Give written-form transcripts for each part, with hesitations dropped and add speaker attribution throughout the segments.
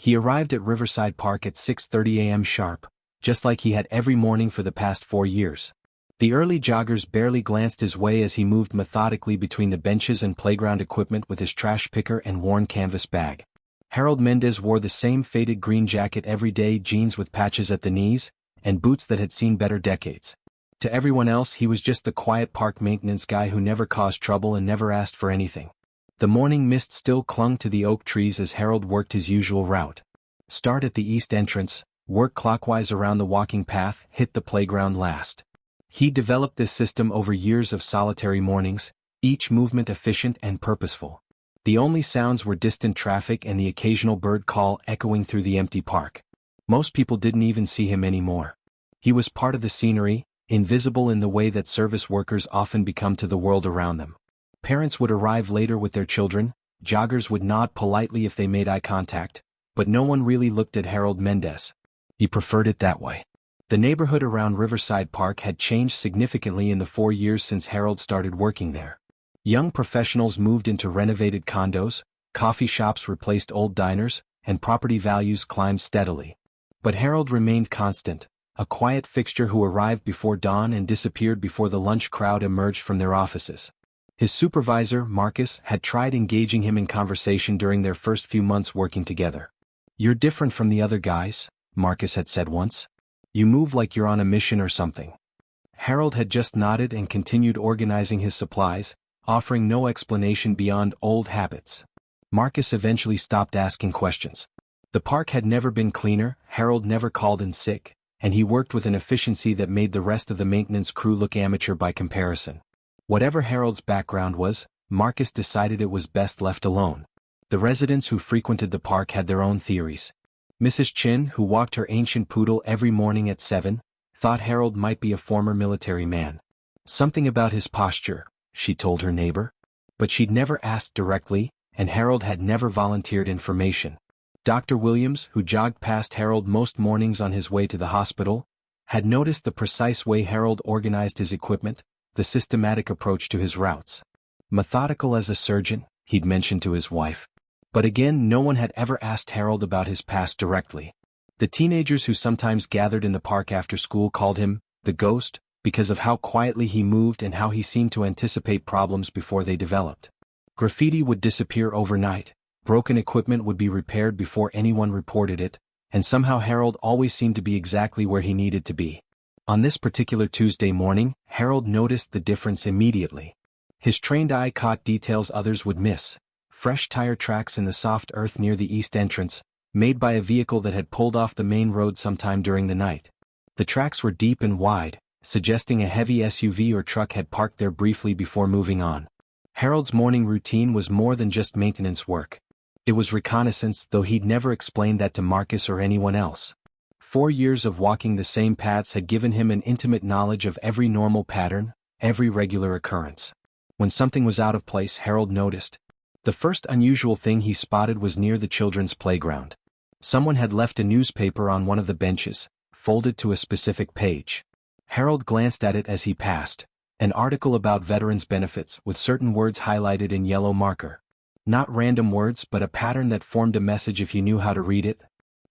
Speaker 1: He arrived at Riverside Park at 6:30 a.m. sharp, just like he had every morning for the past 4 years. The early joggers barely glanced his way as he moved methodically between the benches and playground equipment with his trash picker and worn canvas bag. Harold Mendez wore the same faded green jacket every day, jeans with patches at the knees, and boots that had seen better decades. To everyone else, he was just the quiet park maintenance guy who never caused trouble and never asked for anything. The morning mist still clung to the oak trees as Harold worked his usual route. Start at the east entrance, work clockwise around the walking path, hit the playground last. He developed this system over years of solitary mornings, each movement efficient and purposeful. The only sounds were distant traffic and the occasional bird call echoing through the empty park. Most people didn't even see him anymore. He was part of the scenery, invisible in the way that service workers often become to the world around them. Parents would arrive later with their children, joggers would nod politely if they made eye contact, but no one really looked at Harold Mendez. He preferred it that way. The neighborhood around Riverside Park had changed significantly in the 4 years since Harold started working there. Young professionals moved into renovated condos, coffee shops replaced old diners, and property values climbed steadily. But Harold remained constant, a quiet fixture who arrived before dawn and disappeared before the lunch crowd emerged from their offices. His supervisor, Marcus, had tried engaging him in conversation during their first few months working together. "You're different from the other guys," Marcus had said once. "You move like you're on a mission or something." Harold had just nodded and continued organizing his supplies, offering no explanation beyond old habits. Marcus eventually stopped asking questions. The park had never been cleaner, Harold never called in sick, and he worked with an efficiency that made the rest of the maintenance crew look amateur by comparison. Whatever Harold's background was, Marcus decided it was best left alone. The residents who frequented the park had their own theories. Mrs. Chin, who walked her ancient poodle every morning at 7, thought Harold might be a former military man. Something about his posture, she told her neighbor. But she'd never asked directly, and Harold had never volunteered information. Dr. Williams, who jogged past Harold most mornings on his way to the hospital, had noticed the precise way Harold organized his equipment, the systematic approach to his routes. Methodical as a surgeon, he'd mentioned to his wife. But again, no one had ever asked Harold about his past directly. The teenagers who sometimes gathered in the park after school called him the Ghost because of how quietly he moved and how he seemed to anticipate problems before they developed. Graffiti would disappear overnight, broken equipment would be repaired before anyone reported it, and somehow Harold always seemed to be exactly where he needed to be. On this particular Tuesday morning, Harold noticed the difference immediately. His trained eye caught details others would miss. Fresh tire tracks in the soft earth near the east entrance, made by a vehicle that had pulled off the main road sometime during the night. The tracks were deep and wide, suggesting a heavy SUV or truck had parked there briefly before moving on. Harold's morning routine was more than just maintenance work. It was reconnaissance, though he'd never explained that to Marcus or anyone else. 4 years of walking the same paths had given him an intimate knowledge of every normal pattern, every regular occurrence. When something was out of place, Harold noticed. The first unusual thing he spotted was near the children's playground. Someone had left a newspaper on one of the benches, folded to a specific page. Harold glanced at it as he passed. An article about veterans' benefits with certain words highlighted in yellow marker. Not random words, but a pattern that formed a message if you knew how to read it.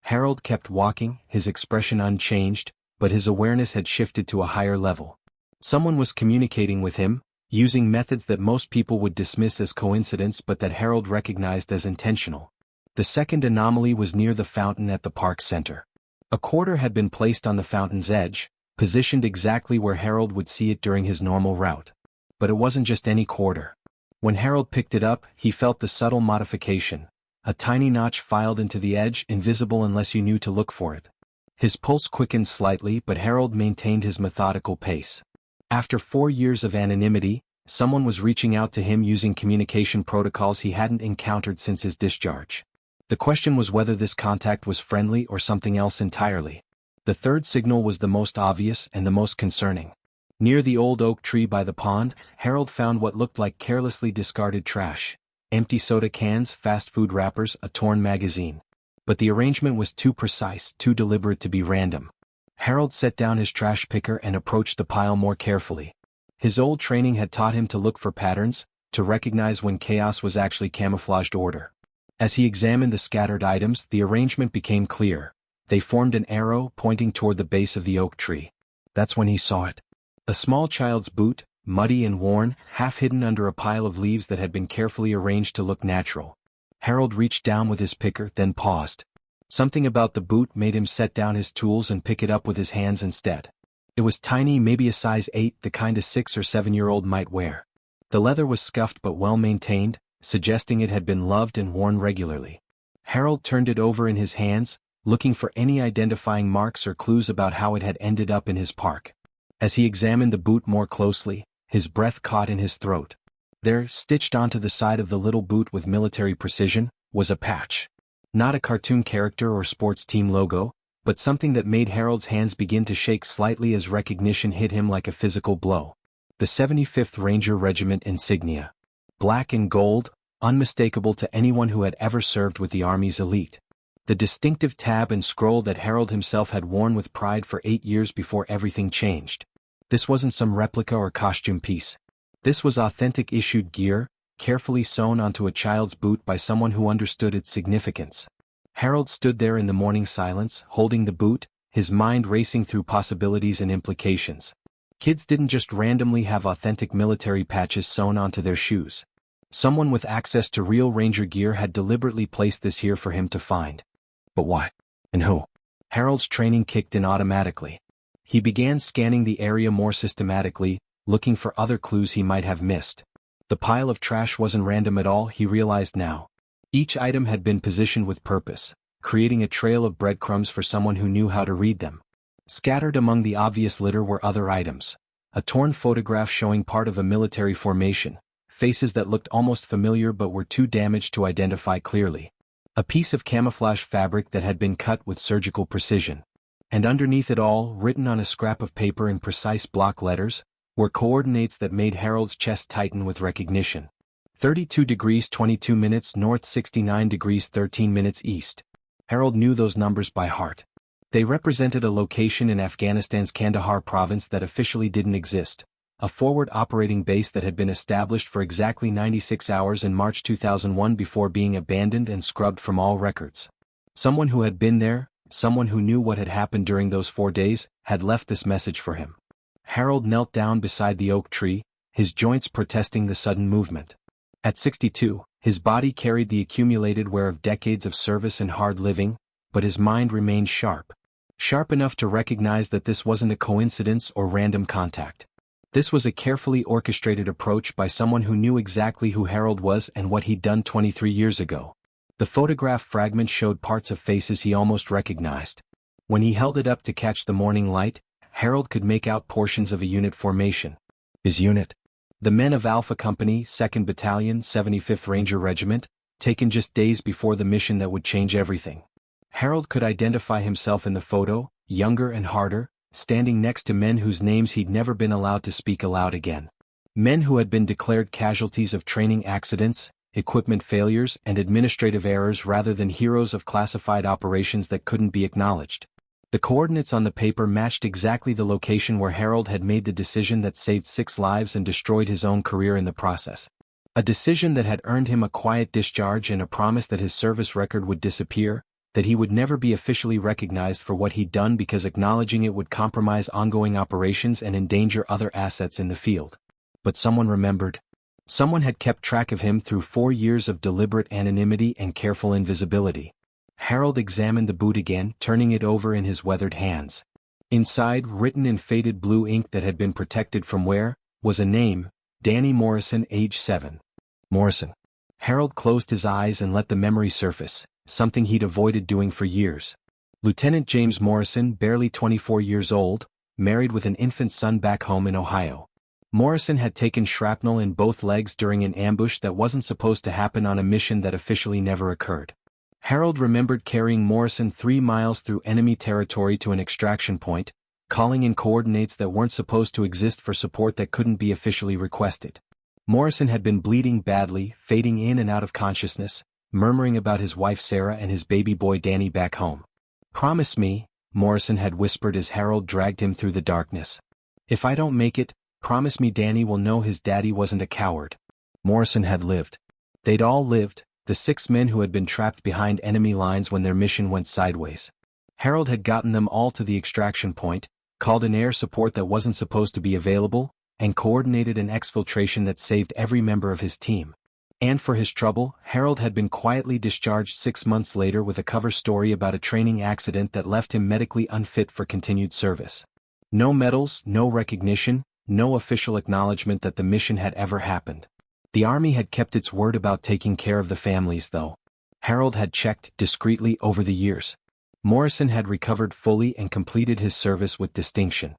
Speaker 1: Harold kept walking, his expression unchanged, but his awareness had shifted to a higher level. Someone was communicating with him, using methods that most people would dismiss as coincidence but that Harold recognized as intentional. The second anomaly was near the fountain at the park center. A quarter had been placed on the fountain's edge, positioned exactly where Harold would see it during his normal route. But it wasn't just any quarter. When Harold picked it up, he felt the subtle modification. A tiny notch filed into the edge, invisible unless you knew to look for it. His pulse quickened slightly, but Harold maintained his methodical pace. After 4 years of anonymity, someone was reaching out to him using communication protocols he hadn't encountered since his discharge. The question was whether this contact was friendly or something else entirely. The third signal was the most obvious and the most concerning. Near the old oak tree by the pond, Harold found what looked like carelessly discarded trash. Empty soda cans, fast food wrappers, a torn magazine. But the arrangement was too precise, too deliberate to be random. Harold set down his trash picker and approached the pile more carefully. His old training had taught him to look for patterns, to recognize when chaos was actually camouflaged order. As he examined the scattered items, the arrangement became clear. They formed an arrow pointing toward the base of the oak tree. That's when he saw it. A small child's boot, muddy and worn, half hidden under a pile of leaves that had been carefully arranged to look natural. Harold reached down with his picker, then paused. Something about the boot made him set down his tools and pick it up with his hands instead. It was tiny, maybe a size 8, the kind a 6 or 7-year-old might wear. The leather was scuffed but well maintained, suggesting it had been loved and worn regularly. Harold turned it over in his hands, looking for any identifying marks or clues about how it had ended up in his park. As he examined the boot more closely, his breath caught in his throat. There, stitched onto the side of the little boot with military precision, was a patch. Not a cartoon character or sports team logo, but something that made Harold's hands begin to shake slightly as recognition hit him like a physical blow. The 75th Ranger Regiment insignia. Black and gold, unmistakable to anyone who had ever served with the Army's elite. The distinctive tab and scroll that Harold himself had worn with pride for 8 years before everything changed. This wasn't some replica or costume piece. This was authentic issued gear, carefully sewn onto a child's boot by someone who understood its significance. Harold stood there in the morning silence, holding the boot, his mind racing through possibilities and implications. Kids didn't just randomly have authentic military patches sewn onto their shoes. Someone with access to real Ranger gear had deliberately placed this here for him to find. But why? And who? Harold's training kicked in automatically. He began scanning the area more systematically, looking for other clues he might have missed. The pile of trash wasn't random at all, he realized now. Each item had been positioned with purpose, creating a trail of breadcrumbs for someone who knew how to read them. Scattered among the obvious litter were other items. A torn photograph showing part of a military formation, faces that looked almost familiar but were too damaged to identify clearly. A piece of camouflage fabric that had been cut with surgical precision. And underneath it all, written on a scrap of paper in precise block letters, were coordinates that made Harold's chest tighten with recognition. 32 degrees 22 minutes north, 69 degrees 13 minutes east. Harold knew those numbers by heart. They represented a location in Afghanistan's Kandahar province that officially didn't exist, a forward operating base that had been established for exactly 96 hours in March 2001 before being abandoned and scrubbed from all records. Someone who had been there, someone who knew what had happened during those 4 days, had left this message for him. Harold knelt down beside the oak tree, his joints protesting the sudden movement. At 62, his body carried the accumulated wear of decades of service and hard living, but his mind remained sharp. Sharp enough to recognize that this wasn't a coincidence or random contact. This was a carefully orchestrated approach by someone who knew exactly who Harold was and what he'd done 23 years ago. The photograph fragment showed parts of faces he almost recognized. When he held it up to catch the morning light, Harold could make out portions of a unit formation. His unit? The men of Alpha Company, 2nd Battalion, 75th Ranger Regiment, taken just days before the mission that would change everything. Harold could identify himself in the photo, younger and harder, standing next to men whose names he'd never been allowed to speak aloud again. Men who had been declared casualties of training accidents, equipment failures, and administrative errors rather than heroes of classified operations that couldn't be acknowledged. The coordinates on the paper matched exactly the location where Harold had made the decision that saved 6 lives and destroyed his own career in the process. A decision that had earned him a quiet discharge and a promise that his service record would disappear, that he would never be officially recognized for what he'd done because acknowledging it would compromise ongoing operations and endanger other assets in the field. But someone remembered. Someone had kept track of him through 4 years of deliberate anonymity and careful invisibility. Harold examined the boot again, turning it over in his weathered hands. Inside, written in faded blue ink that had been protected from wear, was a name, Danny Morrison, age 7. Morrison. Harold closed his eyes and let the memory surface, something he'd avoided doing for years. Lieutenant James Morrison, barely 24 years old, married with an infant son back home in Ohio. Morrison had taken shrapnel in both legs during an ambush that wasn't supposed to happen on a mission that officially never occurred. Harold remembered carrying Morrison 3 miles through enemy territory to an extraction point, calling in coordinates that weren't supposed to exist for support that couldn't be officially requested. Morrison had been bleeding badly, fading in and out of consciousness, murmuring about his wife Sarah and his baby boy Danny back home. "Promise me," Morrison had whispered as Harold dragged him through the darkness. "If I don't make it, promise me Danny will know his daddy wasn't a coward." Morrison had lived. They'd all lived, the 6 men who had been trapped behind enemy lines when their mission went sideways. Harold had gotten them all to the extraction point, called in air support that wasn't supposed to be available, and coordinated an exfiltration that saved every member of his team. And for his trouble, Harold had been quietly discharged 6 months later with a cover story about a training accident that left him medically unfit for continued service. No medals, no recognition, no official acknowledgement that the mission had ever happened. The Army had kept its word about taking care of the families, though. Harold had checked discreetly over the years. Morrison had recovered fully and completed his service with distinction.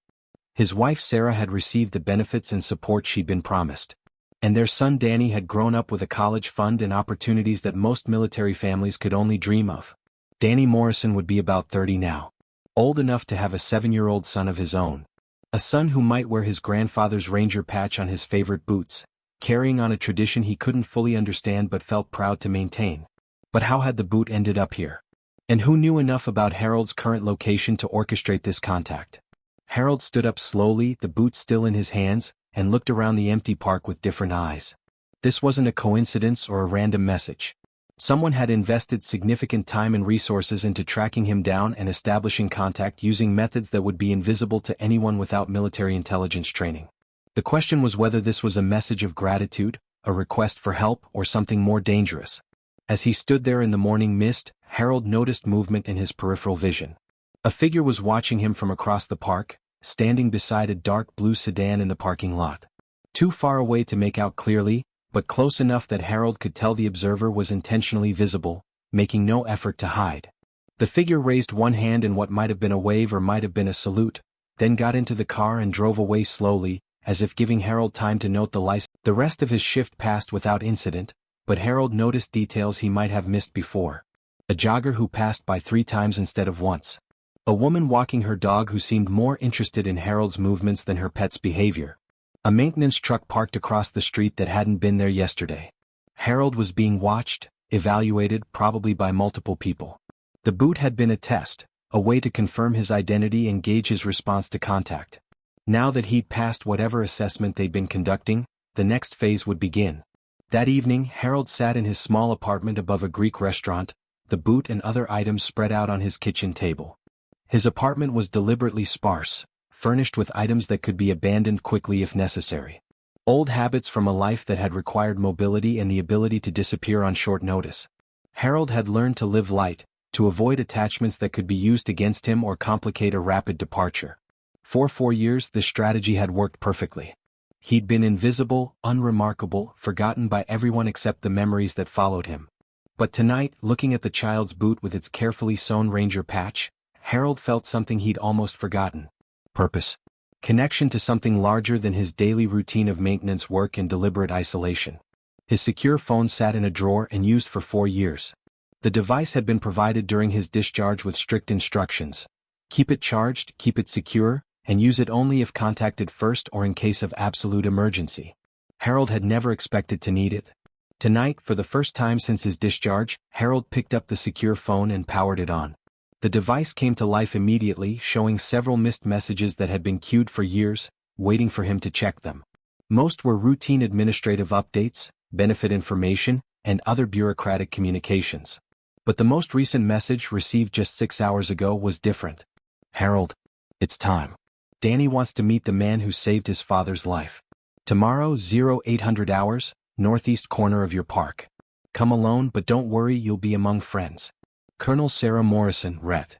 Speaker 1: His wife Sarah had received the benefits and support she'd been promised. And their son Danny had grown up with a college fund and opportunities that most military families could only dream of. Danny Morrison would be about 30 now. Old enough to have a 7-year-old son of his own. A son who might wear his grandfather's Ranger patch on his favorite boots, carrying on a tradition he couldn't fully understand but felt proud to maintain. But how had the boot ended up here? And who knew enough about Harold's current location to orchestrate this contact? Harold stood up slowly, the boot still in his hands, and looked around the empty park with different eyes. This wasn't a coincidence or a random message. Someone had invested significant time and resources into tracking him down and establishing contact using methods that would be invisible to anyone without military intelligence training. The question was whether this was a message of gratitude, a request for help, or something more dangerous. As he stood there in the morning mist, Harold noticed movement in his peripheral vision. A figure was watching him from across the park, standing beside a dark blue sedan in the parking lot. Too far away to make out clearly, but close enough that Harold could tell the observer was intentionally visible, making no effort to hide. The figure raised one hand in what might have been a wave or might have been a salute, then got into the car and drove away slowly, as if giving Harold time to note the license. The rest of his shift passed without incident, but Harold noticed details he might have missed before. A jogger who passed by 3 times instead of once. A woman walking her dog who seemed more interested in Harold's movements than her pet's behavior. A maintenance truck parked across the street that hadn't been there yesterday. Harold was being watched, evaluated, probably by multiple people. The boot had been a test, a way to confirm his identity and gauge his response to contact. Now that he'd passed whatever assessment they'd been conducting, the next phase would begin. That evening, Harold sat in his small apartment above a Greek restaurant, the boot and other items spread out on his kitchen table. His apartment was deliberately sparse, furnished with items that could be abandoned quickly if necessary. Old habits from a life that had required mobility and the ability to disappear on short notice. Harold had learned to live light, to avoid attachments that could be used against him or complicate a rapid departure. For 4 years, this strategy had worked perfectly. He'd been invisible, unremarkable, forgotten by everyone except the memories that followed him. But tonight, looking at the child's boot with its carefully sewn Ranger patch, Harold felt something he'd almost forgotten. Purpose. Connection to something larger than his daily routine of maintenance work and deliberate isolation. His secure phone sat in a drawer and used for 4 years. The device had been provided during his discharge with strict instructions. Keep it charged, keep it secure, and use it only if contacted first or in case of absolute emergency. Harold had never expected to need it. Tonight, for the first time since his discharge, Harold picked up the secure phone and powered it on. The device came to life immediately, showing several missed messages that had been queued for years, waiting for him to check them. Most were routine administrative updates, benefit information, and other bureaucratic communications. But the most recent message, received just 6 hours ago, was different. Harold, it's time. Danny wants to meet the man who saved his father's life. Tomorrow, 0800 hours, northeast corner of your park. Come alone, but don't worry, you'll be among friends. Colonel Sarah Morrison, Ret.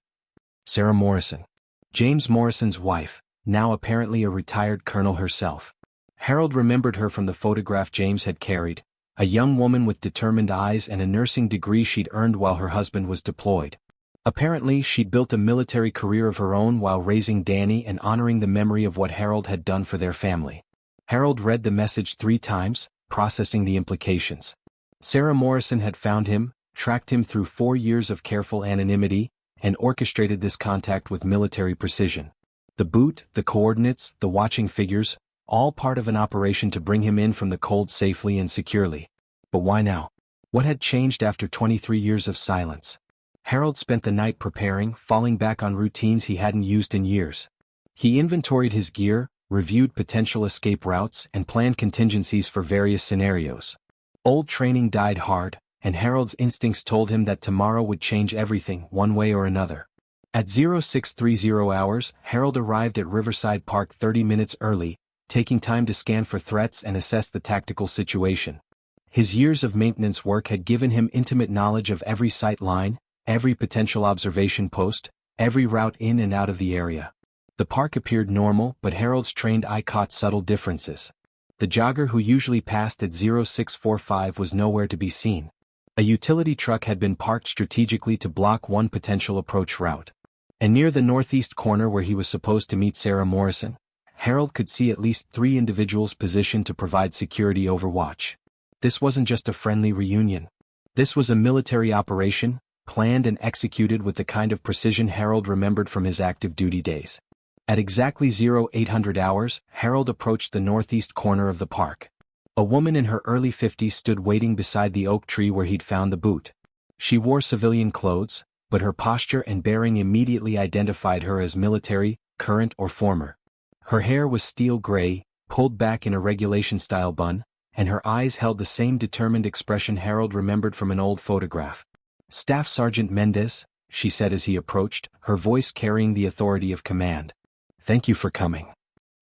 Speaker 1: Sarah Morrison. James Morrison's wife, now apparently a retired colonel herself. Harold remembered her from the photograph James had carried, a young woman with determined eyes and a nursing degree she'd earned while her husband was deployed. Apparently, she'd built a military career of her own while raising Danny and honoring the memory of what Harold had done for their family. Harold read the message 3 times, processing the implications. Sarah Morrison had found him, tracked him through 4 years of careful anonymity, and orchestrated this contact with military precision. The boot, the coordinates, the watching figures, all part of an operation to bring him in from the cold safely and securely. But why now? What had changed after 23 years of silence? Harold spent the night preparing, falling back on routines he hadn't used in years. He inventoried his gear, reviewed potential escape routes, and planned contingencies for various scenarios. Old training died hard, and Harold's instincts told him that tomorrow would change everything one way or another. At 0630 hours, Harold arrived at Riverside Park 30 minutes early, taking time to scan for threats and assess the tactical situation. His years of maintenance work had given him intimate knowledge of every sight line, every potential observation post, every route in and out of the area. The park appeared normal, but Harold's trained eye caught subtle differences. The jogger who usually passed at 0645 was nowhere to be seen. A utility truck had been parked strategically to block one potential approach route. And near the northeast corner where he was supposed to meet Sarah Morrison, Harold could see at least 3 individuals positioned to provide security overwatch. This wasn't just a friendly reunion. This was a military operation, planned and executed with the kind of precision Harold remembered from his active duty days. At exactly 0800 hours, Harold approached the northeast corner of the park. A woman in her early 50s stood waiting beside the oak tree where he'd found the boot. She wore civilian clothes, but her posture and bearing immediately identified her as military, current or former. Her hair was steel gray, pulled back in a regulation-style bun, and her eyes held the same determined expression Harold remembered from an old photograph. "Staff Sergeant Mendez," she said as he approached, her voice carrying the authority of command. "Thank you for coming."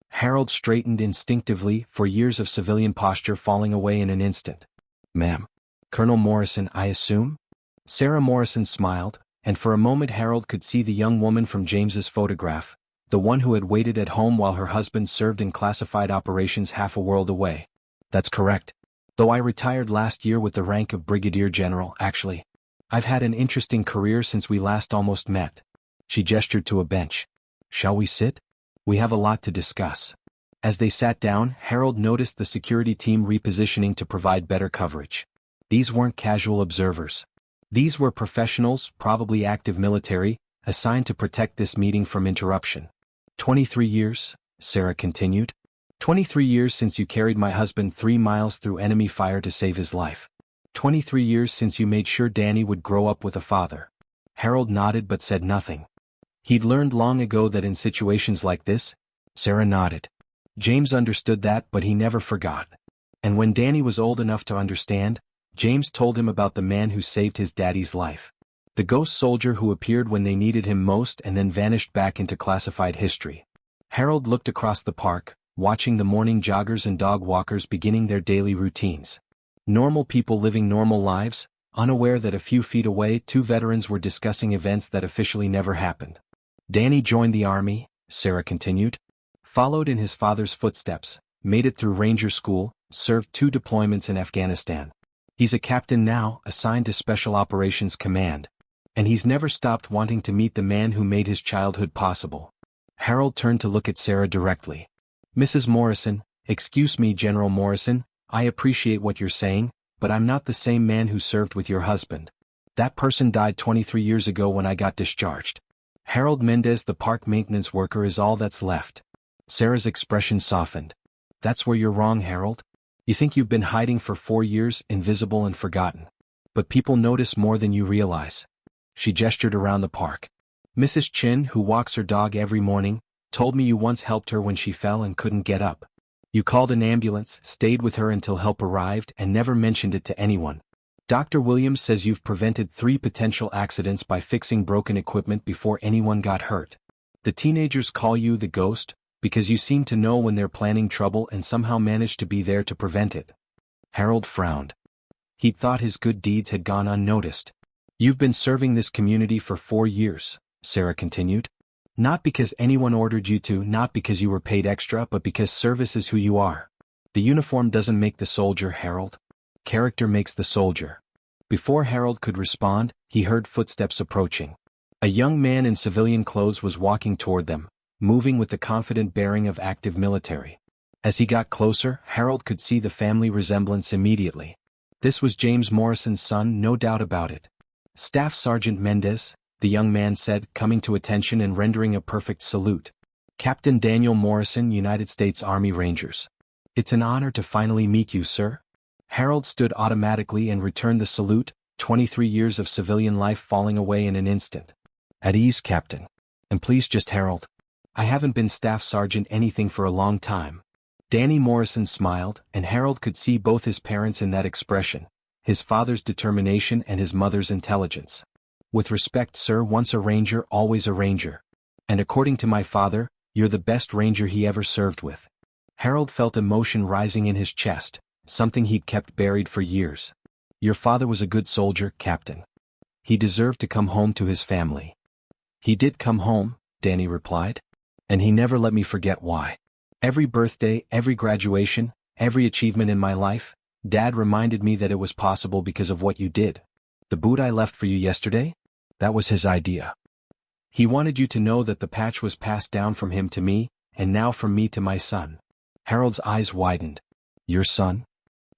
Speaker 1: Harold straightened instinctively, for years of civilian posture falling away in an instant. "Ma'am. Colonel Morrison, I assume?" Sarah Morrison smiled, and for a moment Harold could see the young woman from James's photograph, the one who had waited at home while her husband served in classified operations half a world away. "That's correct. Though I retired last year with the rank of Brigadier General, actually. I've had an interesting career since we last almost met." She gestured to a bench. "Shall we sit? We have a lot to discuss." As they sat down, Harold noticed the security team repositioning to provide better coverage. These weren't casual observers. These were professionals, probably active military, assigned to protect this meeting from interruption. 23 years, Sarah continued. 23 years since you carried my husband 3 miles through enemy fire to save his life. 23 years since you made sure Danny would grow up with a father. Harold nodded but said nothing. He'd learned long ago that in situations like this, Sarah nodded. James understood that, but he never forgot. And when Danny was old enough to understand, James told him about the man who saved his daddy's life. The ghost soldier who appeared when they needed him most and then vanished back into classified history. Harold looked across the park, watching the morning joggers and dog walkers beginning their daily routines. Normal people living normal lives, unaware that a few feet away 2 veterans were discussing events that officially never happened. Danny joined the army, Sarah continued. Followed in his father's footsteps, made it through Ranger School, served 2 deployments in Afghanistan. He's a captain now, assigned to Special Operations Command. And he's never stopped wanting to meet the man who made his childhood possible. Harold turned to look at Sarah directly. "Mrs. Morrison, excuse me, General Morrison, I appreciate what you're saying, but I'm not the same man who served with your husband. That person died 23 years ago when I got discharged. Harold Mendez, the park maintenance worker, is all that's left." Sarah's expression softened. "That's where you're wrong, Harold. You think you've been hiding for 4 years, invisible and forgotten. But people notice more than you realize." She gestured around the park. "Mrs. Chin, who walks her dog every morning, told me you once helped her when she fell and couldn't get up. You called an ambulance, stayed with her until help arrived, and never mentioned it to anyone. Dr. Williams says you've prevented 3 potential accidents by fixing broken equipment before anyone got hurt. The teenagers call you the ghost, because you seem to know when they're planning trouble and somehow manage to be there to prevent it." Harold frowned. He'd thought his good deeds had gone unnoticed. "You've been serving this community for 4 years, Sarah continued. Not because anyone ordered you to, not because you were paid extra, but because service is who you are. The uniform doesn't make the soldier, Harold. Character makes the soldier." Before Harold could respond, he heard footsteps approaching. A young man in civilian clothes was walking toward them, moving with the confident bearing of active military. As he got closer, Harold could see the family resemblance immediately. This was James Morrison's son, no doubt about it. "Staff Sergeant Mendez," the young man said, coming to attention and rendering a perfect salute. "Captain Daniel Morrison, United States Army Rangers. It's an honor to finally meet you, sir." Harold stood automatically and returned the salute, 23 years of civilian life falling away in an instant. "At ease, Captain. And please just Harold. I haven't been Staff Sergeant anything for a long time." Danny Morrison smiled, and Harold could see both his parents in that expression, his father's determination and his mother's intelligence. With respect, sir, once a ranger, always a ranger. And according to my father, you're the best ranger he ever served with. Harold felt emotion rising in his chest, something he'd kept buried for years. Your father was a good soldier, Captain. He deserved to come home to his family. He did come home, Danny replied. And he never let me forget why. Every birthday, every graduation, every achievement in my life, Dad reminded me that it was possible because of what you did. The boot I left for you yesterday? That was his idea. He wanted you to know that the patch was passed down from him to me, and now from me to my son. Harold's eyes widened. Your son?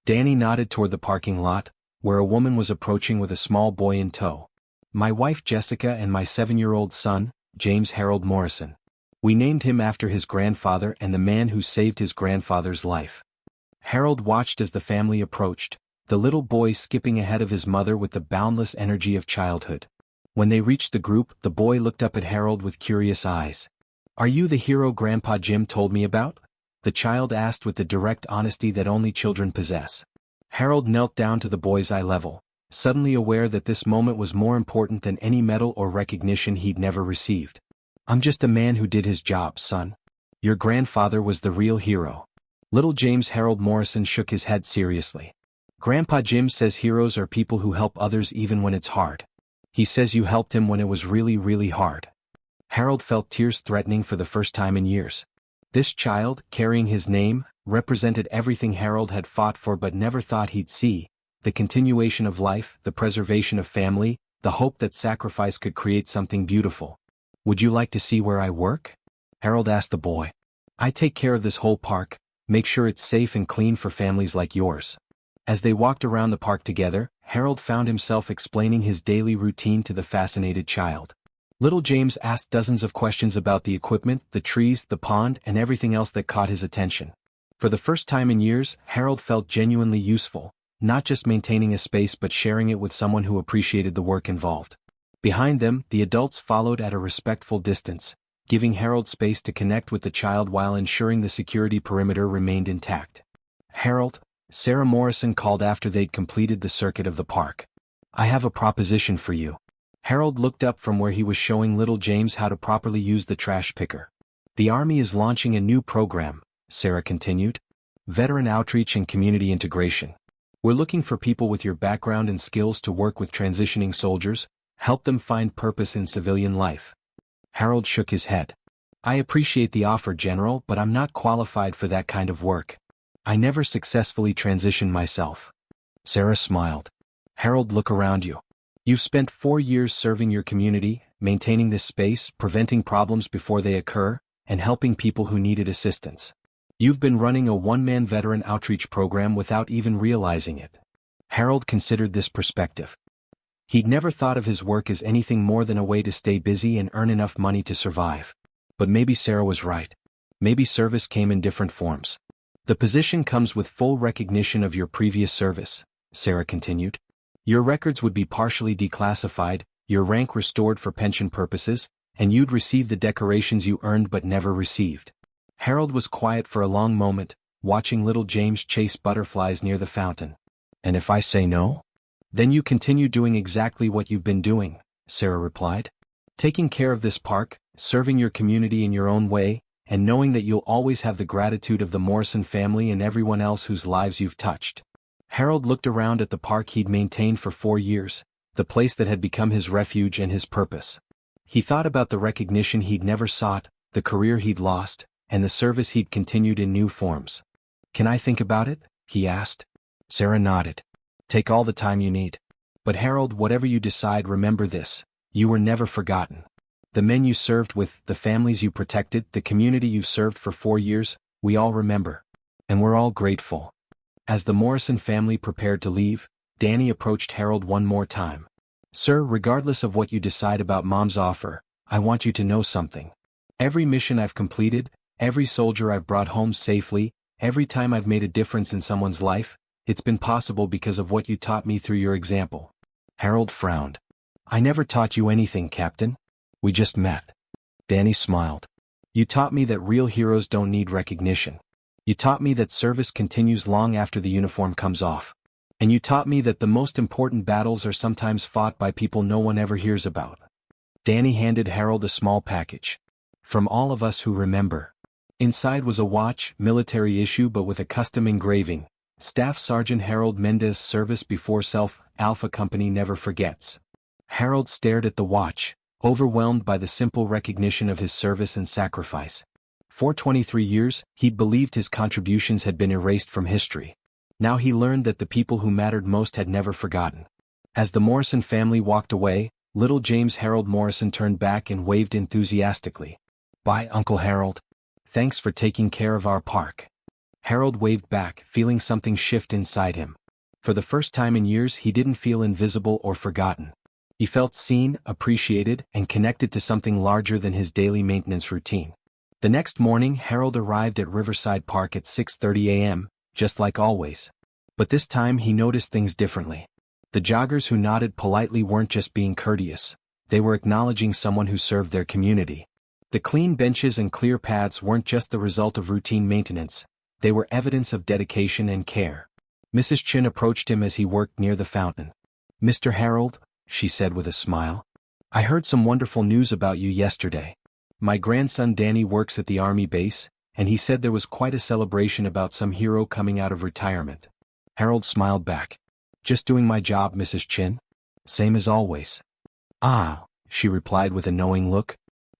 Speaker 1: Danny nodded toward the parking lot, where a woman was approaching with a small boy in tow. My wife Jessica and my 7-year-old son, James Harold Morrison. We named him after his grandfather and the man who saved his grandfather's life. Harold watched as the family approached, the little boy skipping ahead of his mother with the boundless energy of childhood. When they reached the group, the boy looked up at Harold with curious eyes. Are you the hero Grandpa Jim told me about? The child asked with the direct honesty that only children possess. Harold knelt down to the boy's eye level, suddenly aware that this moment was more important than any medal or recognition he'd never received. I'm just a man who did his job, son. Your grandfather was the real hero. Little James Harold Morrison shook his head seriously. Grandpa Jim says heroes are people who help others even when it's hard. He says you helped him when it was really, really hard. Harold felt tears threatening for the first time in years. This child, carrying his name, represented everything Harold had fought for but never thought he'd see: the continuation of life, the preservation of family, the hope that sacrifice could create something beautiful. Would you like to see where I work? Harold asked the boy. I take care of this whole park, make sure it's safe and clean for families like yours. As they walked around the park together, Harold found himself explaining his daily routine to the fascinated child. Little James asked dozens of questions about the equipment, the trees, the pond, and everything else that caught his attention. For the first time in years, Harold felt genuinely useful, not just maintaining a space but sharing it with someone who appreciated the work involved. Behind them, the adults followed at a respectful distance, giving Harold space to connect with the child while ensuring the security perimeter remained intact. Harold, Sarah Morrison called after they'd completed the circuit of the park. I have a proposition for you. Harold looked up from where he was showing little James how to properly use the trash picker. The Army is launching a new program, Sarah continued. Veteran outreach and community integration. We're looking for people with your background and skills to work with transitioning soldiers, help them find purpose in civilian life. Harold shook his head. I appreciate the offer, General, but I'm not qualified for that kind of work. I never successfully transitioned myself. Sarah smiled. Harold, look around you. You've spent 4 years serving your community, maintaining this space, preventing problems before they occur, and helping people who needed assistance. You've been running a one-man veteran outreach program without even realizing it. Harold considered this perspective. He'd never thought of his work as anything more than a way to stay busy and earn enough money to survive. But maybe Sarah was right. Maybe service came in different forms. The position comes with full recognition of your previous service, Sarah continued. Your records would be partially declassified, your rank restored for pension purposes, and you'd receive the decorations you earned but never received. Harold was quiet for a long moment, watching little James chase butterflies near the fountain. And if I say no? Then you continue doing exactly what you've been doing, Sarah replied. Taking care of this park, serving your community in your own way, and knowing that you'll always have the gratitude of the Morrison family and everyone else whose lives you've touched. Harold looked around at the park he'd maintained for 4 years, the place that had become his refuge and his purpose. He thought about the recognition he'd never sought, the career he'd lost, and the service he'd continued in new forms. Can I think about it? He asked. Sarah nodded. Take all the time you need. But Harold, whatever you decide, remember this: you were never forgotten. The men you served with, the families you protected, the community you've served for 4 years, we all remember. And we're all grateful. As the Morrison family prepared to leave, Danny approached Harold one more time. Sir, regardless of what you decide about Mom's offer, I want you to know something. Every mission I've completed, every soldier I've brought home safely, every time I've made a difference in someone's life, it's been possible because of what you taught me through your example. Harold frowned. I never taught you anything, Captain. We just met. Danny smiled. You taught me that real heroes don't need recognition. You taught me that service continues long after the uniform comes off. And you taught me that the most important battles are sometimes fought by people no one ever hears about. Danny handed Harold a small package. From all of us who remember. Inside was a watch, military issue but with a custom engraving. Staff Sergeant Harold Mendez, service before self, Alpha Company never forgets. Harold stared at the watch, overwhelmed by the simple recognition of his service and sacrifice. For 23 years, he'd believed his contributions had been erased from history. Now he learned that the people who mattered most had never forgotten. As the Morrison family walked away, little James Harold Morrison turned back and waved enthusiastically. "Bye, Uncle Harold. Thanks for taking care of our park." Harold waved back, feeling something shift inside him. For the first time in years he didn't feel invisible or forgotten. He felt seen, appreciated, and connected to something larger than his daily maintenance routine. The next morning Harold arrived at Riverside Park at 6:30 a.m., just like always. But this time he noticed things differently. The joggers who nodded politely weren't just being courteous, they were acknowledging someone who served their community. The clean benches and clear paths weren't just the result of routine maintenance, they were evidence of dedication and care. Mrs. Chin approached him as he worked near the fountain. "Mr. Harold," she said with a smile, "I heard some wonderful news about you yesterday. My grandson Danny works at the Army base, and he said there was quite a celebration about some hero coming out of retirement." Harold smiled back. "Just doing my job, Mrs. Chin. Same as always." "Ah," she replied with a knowing look.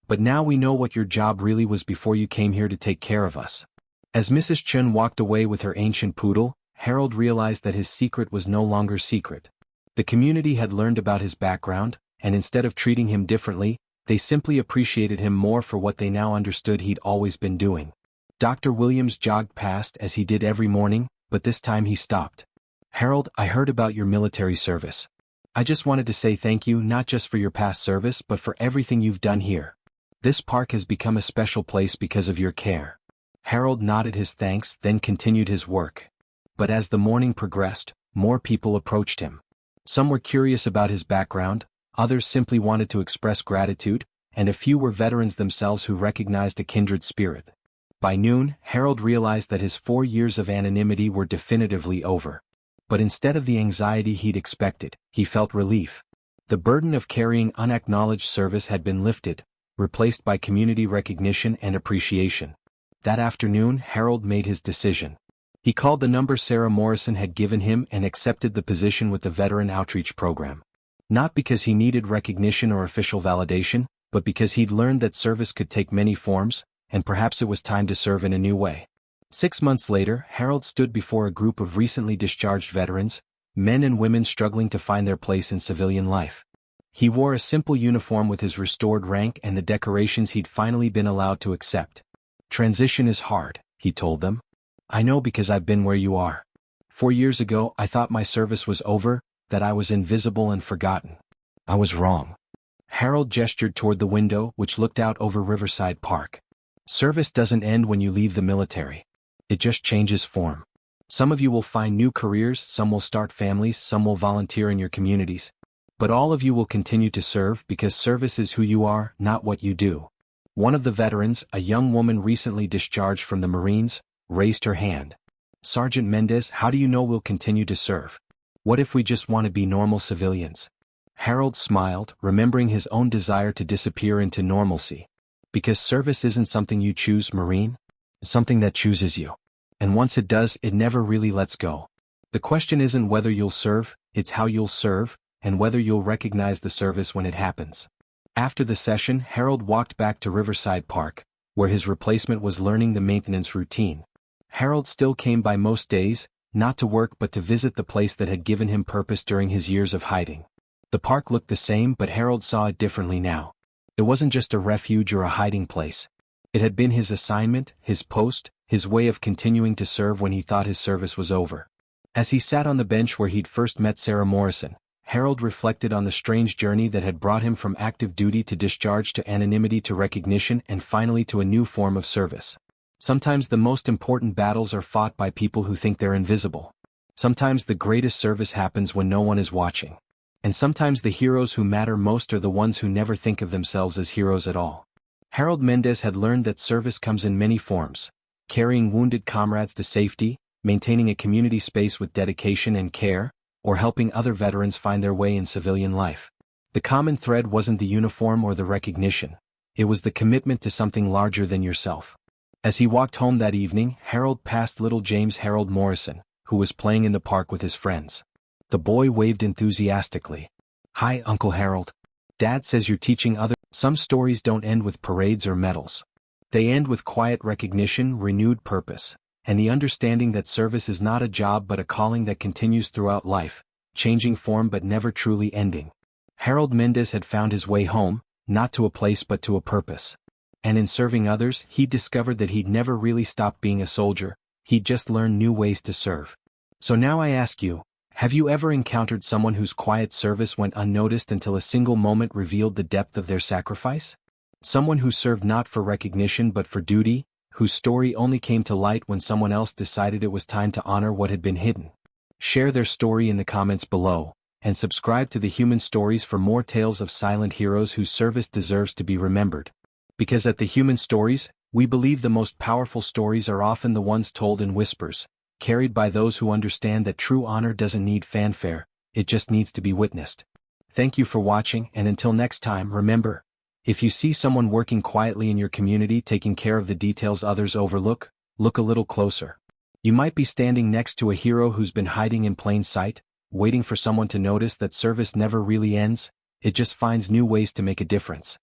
Speaker 1: "But now we know what your job really was before you came here to take care of us." As Mrs. Chin walked away with her ancient poodle, Harold realized that his secret was no longer secret. The community had learned about his background, and instead of treating him differently, they simply appreciated him more for what they now understood he'd always been doing. Dr. Williams jogged past as he did every morning, but this time he stopped. "Harold, I heard about your military service. I just wanted to say thank you not just for your past service but for everything you've done here. This park has become a special place because of your care." Harold nodded his thanks, then continued his work. But as the morning progressed, more people approached him. Some were curious about his background, others simply wanted to express gratitude, and a few were veterans themselves who recognized a kindred spirit. By noon, Harold realized that his 4 years of anonymity were definitively over. But instead of the anxiety he'd expected, he felt relief. The burden of carrying unacknowledged service had been lifted, replaced by community recognition and appreciation. That afternoon, Harold made his decision. He called the number Sarah Morrison had given him and accepted the position with the Veteran Outreach Program. Not because he needed recognition or official validation, but because he'd learned that service could take many forms, and perhaps it was time to serve in a new way. 6 months later, Harold stood before a group of recently discharged veterans, men and women struggling to find their place in civilian life. He wore a simple uniform with his restored rank and the decorations he'd finally been allowed to accept. "Transition is hard," he told them. "I know because I've been where you are. 4 years ago I thought my service was over, that I was invisible and forgotten. I was wrong." Harold gestured toward the window which looked out over Riverside Park. "Service doesn't end when you leave the military. It just changes form. Some of you will find new careers, some will start families, some will volunteer in your communities. But all of you will continue to serve because service is who you are, not what you do." One of the veterans, a young woman recently discharged from the Marines, raised her hand. "Sergeant Mendez, how do you know we'll continue to serve? What if we just want to be normal civilians?" Harold smiled, remembering his own desire to disappear into normalcy. "Because service isn't something you choose, Marine. It's something that chooses you. And once it does, it never really lets go. The question isn't whether you'll serve, it's how you'll serve, and whether you'll recognize the service when it happens." After the session, Harold walked back to Riverside Park, where his replacement was learning the maintenance routine. Harold still came by most days, not to work but to visit the place that had given him purpose during his years of hiding. The park looked the same, but Harold saw it differently now. It wasn't just a refuge or a hiding place. It had been his assignment, his post, his way of continuing to serve when he thought his service was over. As he sat on the bench where he'd first met Sarah Morrison, Harold reflected on the strange journey that had brought him from active duty to discharge to anonymity to recognition and finally to a new form of service. Sometimes the most important battles are fought by people who think they're invisible. Sometimes the greatest service happens when no one is watching. And sometimes the heroes who matter most are the ones who never think of themselves as heroes at all. Harold Mendez had learned that service comes in many forms: carrying wounded comrades to safety, maintaining a community space with dedication and care, or helping other veterans find their way in civilian life. The common thread wasn't the uniform or the recognition. It was the commitment to something larger than yourself. As he walked home that evening, Harold passed little James Harold Morrison, who was playing in the park with his friends. The boy waved enthusiastically. "Hi, Uncle Harold. Dad says you're teaching others." Some stories don't end with parades or medals. They end with quiet recognition, renewed purpose, and the understanding that service is not a job but a calling that continues throughout life, changing form but never truly ending. Harold Mendez had found his way home, not to a place but to a purpose. And in serving others, he discovered that he'd never really stopped being a soldier, he'd just learned new ways to serve. So now I ask you, have you ever encountered someone whose quiet service went unnoticed until a single moment revealed the depth of their sacrifice? Someone who served not for recognition but for duty, whose story only came to light when someone else decided it was time to honor what had been hidden. Share their story in the comments below, and subscribe to the Human Stories for more tales of silent heroes whose service deserves to be remembered. Because at the Human Stories, we believe the most powerful stories are often the ones told in whispers, carried by those who understand that true honor doesn't need fanfare, it just needs to be witnessed. Thank you for watching, and until next time, remember, if you see someone working quietly in your community taking care of the details others overlook, look a little closer. You might be standing next to a hero who's been hiding in plain sight, waiting for someone to notice that service never really ends, it just finds new ways to make a difference.